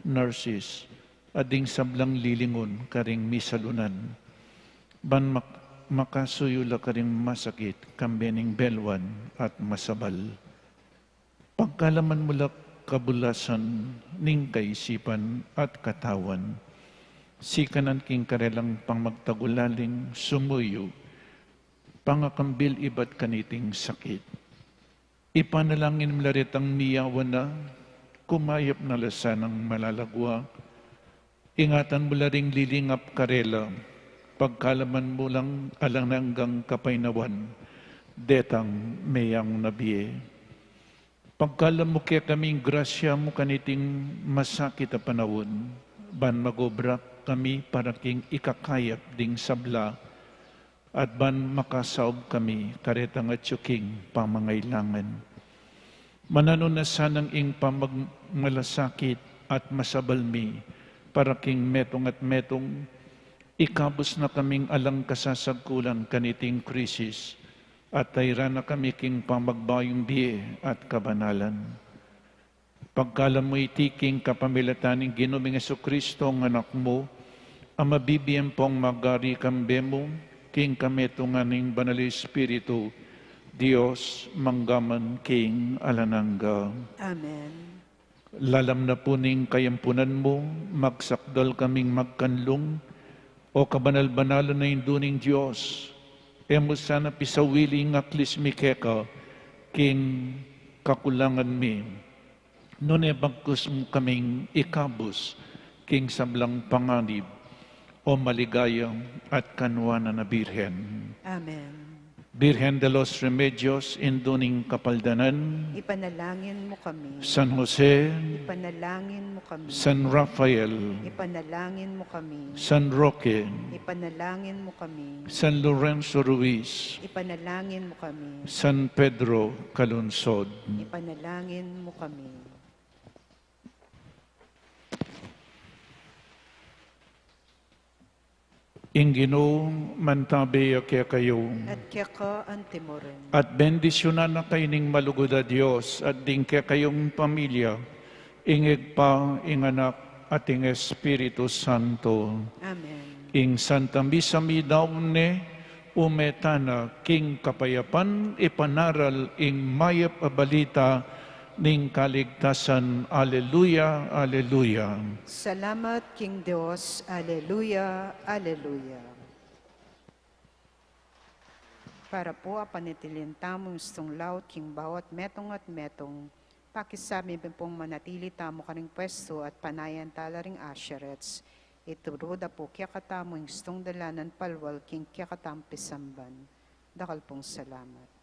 A: nurses, ading sablang lilingon karing misalunan. ban makasuyula ka rin masakit, kambening belwan at masabal. Pagkalaman mula kabulasan ning kaisipan at katawan, sikanan king karelang pang magtagulaling sumuyo, pangakambil iba't kaniting sakit. Ipanalangin mlaritang niyawan na, kumayap na lasa ng malalagwa, ingatan mula ring lilingap karela, pagkalaman mo lang alananggang kapainawan, detang mayang nabiye. Pagkalam mo kaya kaming grasya mo kaniting masakit a panawon, ban magobrak kami para king ikakayap ding sabla, at ban makasaob kami karetang at yuking pamangailangan. Mananon na sanang ing pamagmalasakit at masabalmi, para king metong at metong, ikabos na kaming alang kasasagkulan kaniting krisis, at tayra na kami king pamagbayong biye at kabanalan. Pagkalam mo itiking kapamilataning Ginoong Jesucristo ang anak mo, ang mabibiyang pong magari kambe mo, king kametunganing Banal Espiritu, Diyos manggaman king alanangga.
C: Amen.
A: Lalam na po ning kayampunan mo, magsakdal kaming magkanlong, o kabanal-banalan na induning Diyos, emo sana pisawiling aklis mi keka, king kakulangan mi. Noon e bagkus mo kaming ikabos, king sablang panganib, o maligayang at kanwana na Birhen.
C: Amen.
A: Birhen de los Remedios, induning kapaldanan,
C: Ipanalangin mo kami.
A: San Jose,
C: Ipanalangin mo kami.
A: San Rafael,
C: Ipanalangin mo kami.
A: San Roque,
C: Ipanalangin mo kami.
A: San Lorenzo Ruiz,
C: Ipanalangin mo kami.
A: San Pedro Calunsod.
C: Ipanalangin mo kami.
A: Ingino mantabi kaya kayo,
C: At kaya ka antimoren.
A: at bendisyonan na kayo ning malugod a Diyos, at din kaya kayong pamilya, ingig pa, inganak, at ing Espiritu Santo.
C: Amen.
A: Ing Santa Misa mi daune, umetana, king kapayapan, ipanaral, ing mayap a balita, ning kaligtasan. Alleluia, alleluia.
C: Salamat King Diyos. Alleluia, alleluia. Para po apanitilin tamong istong laut king bawat metong at metong, pakisabi pong manatili tamo karing pwesto at panayan talaring asherets, ituruda po kaya katamo istong dalanan palwal king kaya katampisamban. Dakal pong salamat.